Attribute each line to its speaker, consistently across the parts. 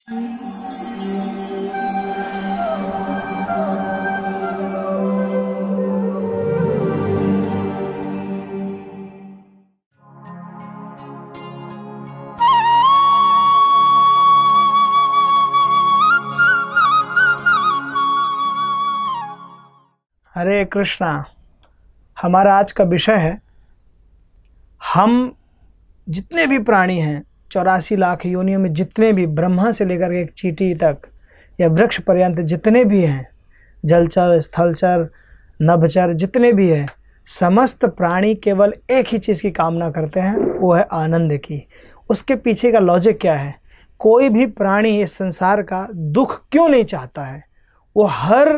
Speaker 1: हरे कृष्णा। हमारा आज का विषय है, हम जितने भी प्राणी हैं 84 लाख योनियों में, जितने भी ब्रह्मा से लेकर एक चींटी तक या वृक्ष पर्यंत जितने भी हैं, जलचर, स्थलचर, नभचर, जितने भी हैं, समस्त प्राणी केवल एक ही चीज़ की कामना करते हैं, वो है आनंद की। उसके पीछे का लॉजिक क्या है? कोई भी प्राणी इस संसार का दुख क्यों नहीं चाहता है? वो हर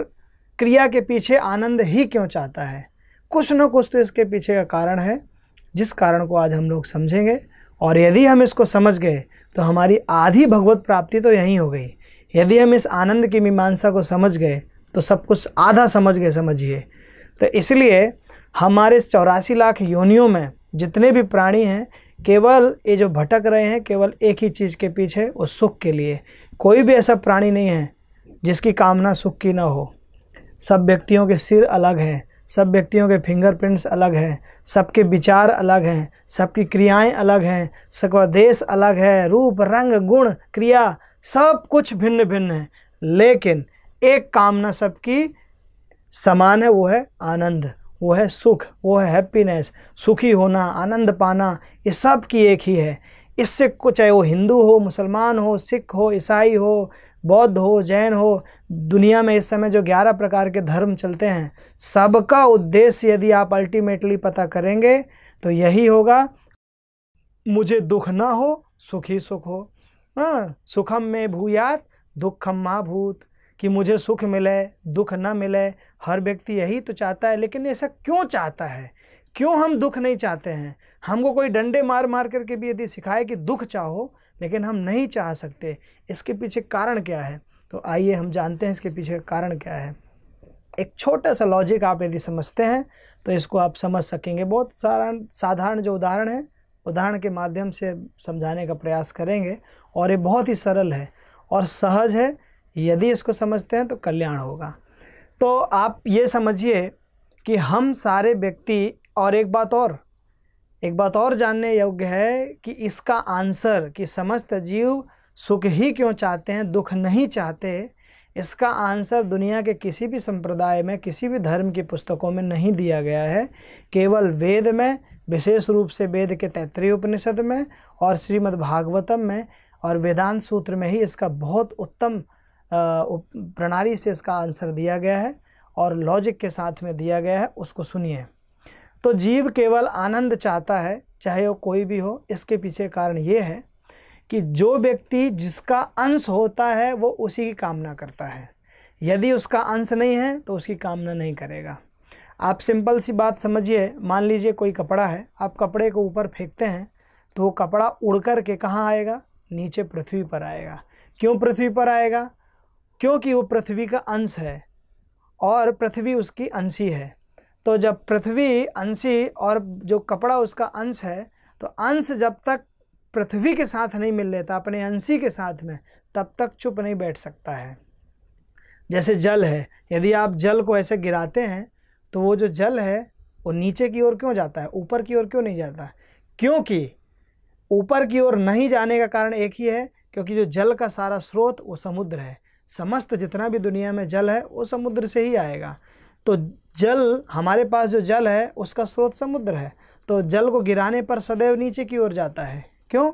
Speaker 1: क्रिया के पीछे आनंद ही क्यों चाहता है? कुछ न कुछ तो इसके पीछे का कारण है, जिस कारण को आज हम लोग समझेंगे। और यदि हम इसको समझ गए तो हमारी आधी भगवत प्राप्ति तो यहीं हो गई। यदि हम इस आनंद की मीमांसा को समझ गए तो सब कुछ आधा समझ गए, समझिए। तो इसलिए हमारे 84 लाख योनियों में जितने भी प्राणी हैं, केवल ये जो भटक रहे हैं, केवल एक ही चीज़ के पीछे, उस सुख के लिए। कोई भी ऐसा प्राणी नहीं है जिसकी कामना सुख की ना हो। सब व्यक्तियों के सिर अलग हैं, सब व्यक्तियों के फिंगरप्रिंट्स अलग हैं, सबके विचार अलग हैं, सबकी क्रियाएं अलग हैं, सबका देश अलग है, रूप, रंग, गुण, क्रिया सब कुछ भिन्न भिन्न है, लेकिन एक कामना सबकी समान है, वो है आनंद, वो है सुख, वो है हैप्पीनेस। सुखी होना, आनंद पाना, ये सब की एक ही है। इससे कुछ, चाहे वो हिंदू हो, मुसलमान हो, सिख हो, ईसाई हो, बौद्ध हो, जैन हो, दुनिया में इस समय जो 11 प्रकार के धर्म चलते हैं, सबका उद्देश्य यदि आप अल्टीमेटली पता करेंगे तो यही होगा, मुझे दुख ना हो, सुखी सुख हो। हाँ, सुखम में भूयात दुखम मा भूत, कि मुझे सुख मिले, दुख ना मिले। हर व्यक्ति यही तो चाहता है, लेकिन ऐसा क्यों चाहता है? क्यों हम दुख नहीं चाहते हैं? हमको कोई डंडे मार मार करके भी यदि सिखाए कि दुख चाहो, लेकिन हम नहीं चाह सकते, इसके पीछे कारण क्या है? तो आइए हम जानते हैं इसके पीछे कारण क्या है। एक छोटा सा लॉजिक आप यदि समझते हैं तो इसको आप समझ सकेंगे। बहुत साधारण जो उदाहरण है, उदाहरण के माध्यम से समझाने का प्रयास करेंगे। और ये बहुत ही सरल है और सहज है। यदि इसको समझते हैं तो कल्याण होगा। तो आप ये समझिए कि हम सारे व्यक्ति, और एक बात और जानने योग्य है कि इसका आंसर, कि समस्त जीव सुख ही क्यों चाहते हैं, दुख नहीं चाहते, इसका आंसर दुनिया के किसी भी संप्रदाय में, किसी भी धर्म की पुस्तकों में नहीं दिया गया है। केवल वेद में, विशेष रूप से वेद के तैत्तिरीय उपनिषद में और श्रीमद् भागवतम में और वेदांत सूत्र में ही इसका बहुत उत्तम प्रणाली से इसका आंसर दिया गया है और लॉजिक के साथ में दिया गया है। उसको सुनिए। तो जीव केवल आनंद चाहता है, चाहे वो कोई भी हो। इसके पीछे कारण ये है कि जो व्यक्ति जिसका अंश होता है वो उसी की कामना करता है। यदि उसका अंश नहीं है तो उसकी कामना नहीं करेगा। आप सिंपल सी बात समझिए। मान लीजिए कोई कपड़ा है, आप कपड़े को ऊपर फेंकते हैं तो वो कपड़ा उड़ कर के कहाँ आएगा? नीचे पृथ्वी पर आएगा। क्यों पृथ्वी पर आएगा? क्योंकि वो पृथ्वी का अंश है और पृथ्वी उसकी अंशी है। तो जब पृथ्वी अंशी और जो कपड़ा उसका अंश है, तो अंश जब तक पृथ्वी के साथ नहीं मिल लेता, अपने अंशी के साथ में, तब तक चुप नहीं बैठ सकता है। जैसे जल है, यदि आप जल को ऐसे गिराते हैं तो वो जो जल है वो नीचे की ओर क्यों जाता है, ऊपर की ओर क्यों नहीं जाता? क्योंकि ऊपर की ओर नहीं जाने का कारण एक ही है, क्योंकि जो जल का सारा स्रोत वो समुद्र है। समस्त जितना भी दुनिया में जल है वो समुद्र से ही आएगा। तो जल, हमारे पास जो जल है उसका स्रोत समुद्र है। तो जल को गिराने पर सदैव नीचे की ओर जाता है। क्यों?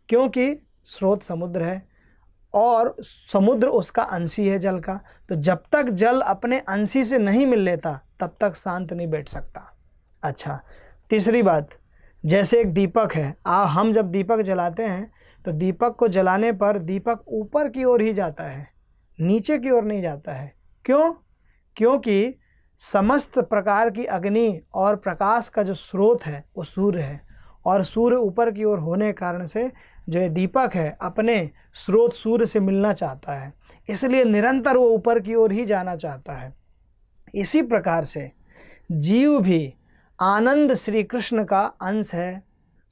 Speaker 1: क्योंकि स्रोत समुद्र है और समुद्र उसका अंशी है जल का। तो जब तक जल अपने अंशी से नहीं मिल लेता तब तक शांत नहीं बैठ सकता। अच्छा, तीसरी बात, जैसे एक दीपक है, हम जब दीपक जलाते हैं तो दीपक को जलाने पर दीपक ऊपर की ओर ही जाता है, नीचे की ओर नहीं जाता है। क्यों? क्योंकि समस्त प्रकार की अग्नि और प्रकाश का जो स्रोत है वो सूर्य है, और सूर्य ऊपर की ओर होने के कारण से जो दीपक है अपने स्रोत सूर्य से मिलना चाहता है, इसलिए निरंतर वो ऊपर की ओर ही जाना चाहता है। इसी प्रकार से जीव भी आनंद श्री कृष्ण का अंश है।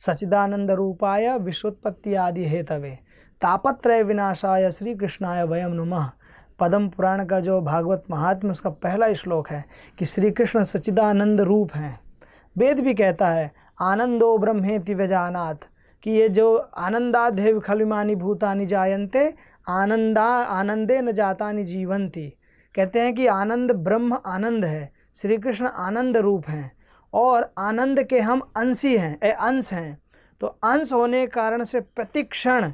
Speaker 1: सच्चिदानंद रूपाय विश्वोत्पत्ति आदि हेतवे। तापत्रय विनाशाय श्री कृष्णाय वयम नुमः। पद्म पुराण का जो भागवत महात्म्य उसका पहला श्लोक है कि श्री कृष्ण सच्चिदानंद रूप हैं। वेद भी कहता है आनंदो ब्रह्मेति व्यजानात्, कि ये जो आनंदादेव खलुमानी भूतानि जायन्ते आनंदे न जातानि जीवन्ति। कहते हैं कि आनंद ब्रह्म आनंद है, श्री कृष्ण आनंद रूप हैं और आनंद के हम अंशी हैं, अंश हैं। तो अंश होने के कारण से प्रतिक्षण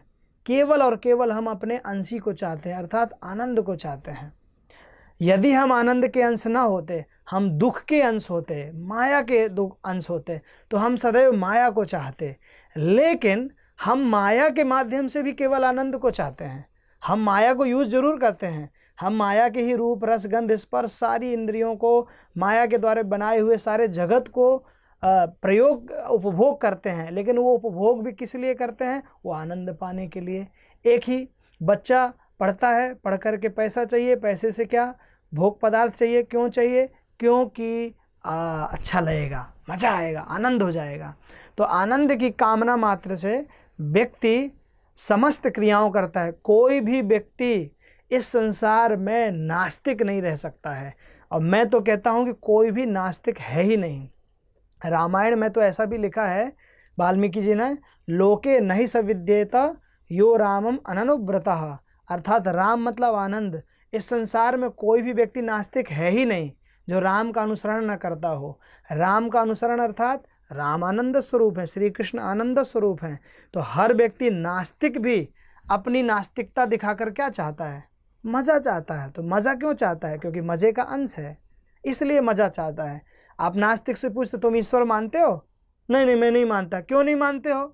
Speaker 1: केवल और केवल हम अपने अंशी को चाहते हैं, अर्थात आनंद को चाहते हैं। यदि हम आनंद के अंश ना होते, हम दुख के अंश होते, माया के अंश होते, तो हम सदैव माया को चाहते। लेकिन हम माया के माध्यम से भी केवल आनंद को चाहते हैं। हम माया को यूज़ जरूर करते हैं, हम माया के ही रूप रस गंध स्पर्श सारी इंद्रियों को, माया के द्वारा बनाए हुए सारे जगत को प्रयोग उपभोग करते हैं। लेकिन वो उपभोग भी किस लिए करते हैं? वो आनंद पाने के लिए। एक ही बच्चा पढ़ता है, पढ़ कर के पैसा चाहिए, पैसे से क्या भोग पदार्थ चाहिए। क्यों चाहिए? क्योंकि अच्छा लगेगा, मज़ा आएगा, आनंद हो जाएगा। तो आनंद की कामना मात्र से व्यक्ति समस्त क्रियाओं करता है। कोई भी व्यक्ति इस संसार में नास्तिक नहीं रह सकता है, और मैं तो कहता हूँ कि कोई भी नास्तिक है ही नहीं। रामायण में तो ऐसा भी लिखा है वाल्मीकि जी ने, लोके नहीं सविद्येत यो रामम अननुव्रतः, अर्थात राम मतलब आनंद। इस संसार में कोई भी व्यक्ति नास्तिक है ही नहीं जो राम का अनुसरण न करता हो। राम का अनुसरण अर्थात राम आनंद स्वरूप है, श्री कृष्ण आनंद स्वरूप हैं। तो हर व्यक्ति नास्तिक भी अपनी नास्तिकता दिखाकर क्या चाहता है? मज़ा चाहता है। तो मज़ा क्यों चाहता है? क्योंकि मज़े का अंश है, इसलिए मज़ा चाहता है। आप नास्तिक से पूछते तुम ईश्वर मानते हो? नहीं मैं नहीं मानता। क्यों नहीं मानते हो?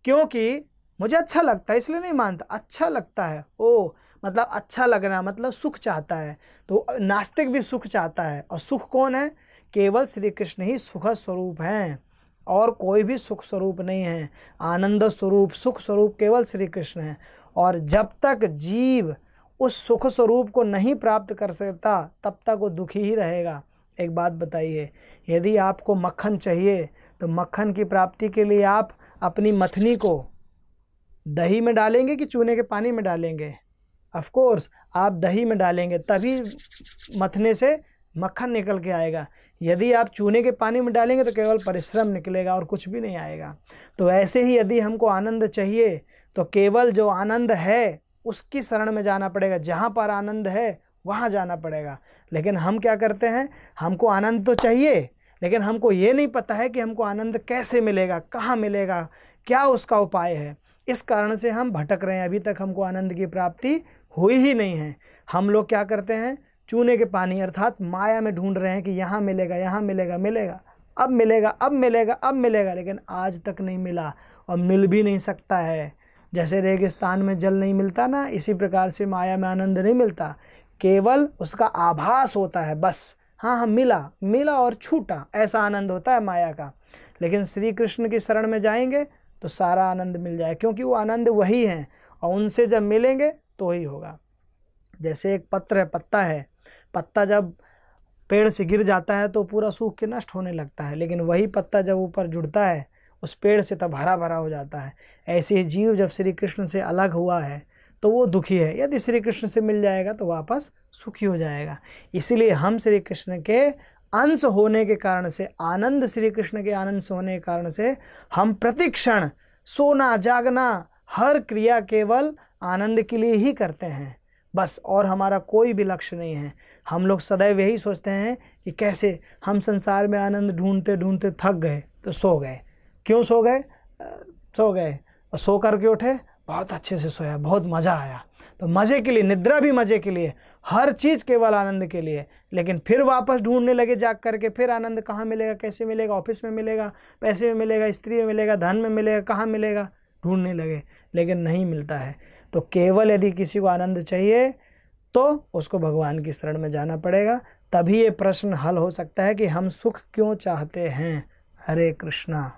Speaker 1: क्योंकि मुझे अच्छा लगता है इसलिए नहीं मानता। अच्छा लगता है, ओ मतलब अच्छा लगना मतलब सुख चाहता है। तो नास्तिक भी सुख चाहता है, और सुख कौन है? केवल श्री कृष्ण ही सुख स्वरूप हैं, और कोई भी सुख स्वरूप नहीं है। आनंद स्वरूप सुख स्वरूप केवल श्री कृष्ण हैं। और जब तक जीव उस सुख स्वरूप को नहीं प्राप्त कर सकता तब तक वो दुखी ही रहेगा। एक बात बताइए, यदि आपको मक्खन चाहिए तो मक्खन की प्राप्ति के लिए आप अपनी मथनी को दही में डालेंगे कि चूने के पानी में डालेंगे? ऑफ कोर्स आप दही में डालेंगे, तभी मथने से मक्खन निकल के आएगा। यदि आप चूने के पानी में डालेंगे तो केवल परिश्रम निकलेगा और कुछ भी नहीं आएगा। तो ऐसे ही यदि हमको आनंद चाहिए तो केवल जो आनंद है उसकी शरण में जाना पड़ेगा। जहाँ पर आनंद है वहाँ जाना पड़ेगा। लेकिन हम क्या करते हैं? हमको आनंद तो चाहिए, लेकिन हमको ये नहीं पता है कि हमको आनंद कैसे मिलेगा, कहाँ मिलेगा, क्या उसका उपाय है। इस कारण से हम भटक रहे हैं। अभी तक हमको आनंद की प्राप्ति हुई ही नहीं है। हम लोग क्या करते हैं? चूने के पानी अर्थात माया में ढूंढ रहे हैं कि यहाँ मिलेगा, यहाँ मिलेगा, मिलेगा, अब मिलेगा, अब मिलेगा, अब मिलेगा, लेकिन आज तक नहीं मिला और मिल भी नहीं सकता है। जैसे रेगिस्तान में जल नहीं मिलता ना, इसी प्रकार से माया में आनंद नहीं मिलता, केवल उसका आभास होता है बस। हाँ मिला और छूटा, ऐसा आनंद होता है माया का। लेकिन श्री कृष्ण की शरण में जाएंगे तो सारा आनंद मिल जाए, क्योंकि वो आनंद वही हैं और उनसे जब मिलेंगे तो ही होगा। जैसे एक पत्ता है, पत्ता जब पेड़ से गिर जाता है तो पूरा सूख के नष्ट होने लगता है, लेकिन वही पत्ता जब ऊपर जुड़ता है उस पेड़ से तब हरा भरा हो जाता है। ऐसे ही जीव जब श्री कृष्ण से अलग हुआ है तो वो दुखी है, यदि श्री कृष्ण से मिल जाएगा तो वापस सुखी हो जाएगा। इसीलिए हम श्री कृष्ण के अंश होने के कारण से, आनंद श्री कृष्ण के आनंद से होने के कारण से हम प्रतिक्षण सोना जागना हर क्रिया केवल आनंद के लिए ही करते हैं बस, और हमारा कोई भी लक्ष्य नहीं है। हम लोग सदैव यही सोचते हैं कि कैसे हम संसार में आनंद ढूंढते ढूंढते थक गए तो सो गए। क्यों सो गए? सो गए और सो करके उठे, बहुत अच्छे से सोया, बहुत मज़ा आया। तो मज़े के लिए, निद्रा भी मज़े के लिए, हर चीज़ केवल आनंद के लिए। लेकिन फिर वापस ढूंढने लगे जाग करके, फिर आनंद कहाँ मिलेगा, कैसे मिलेगा? ऑफिस में मिलेगा, पैसे में मिलेगा, स्त्री में मिलेगा, धन में मिलेगा, कहाँ मिलेगा? ढूंढने लगे, लेकिन नहीं मिलता है। तो केवल यदि किसी को आनंद चाहिए तो उसको भगवान की शरण में जाना पड़ेगा, तभी ये प्रश्न हल हो सकता है कि हम सुख क्यों चाहते हैं। हरे कृष्णा।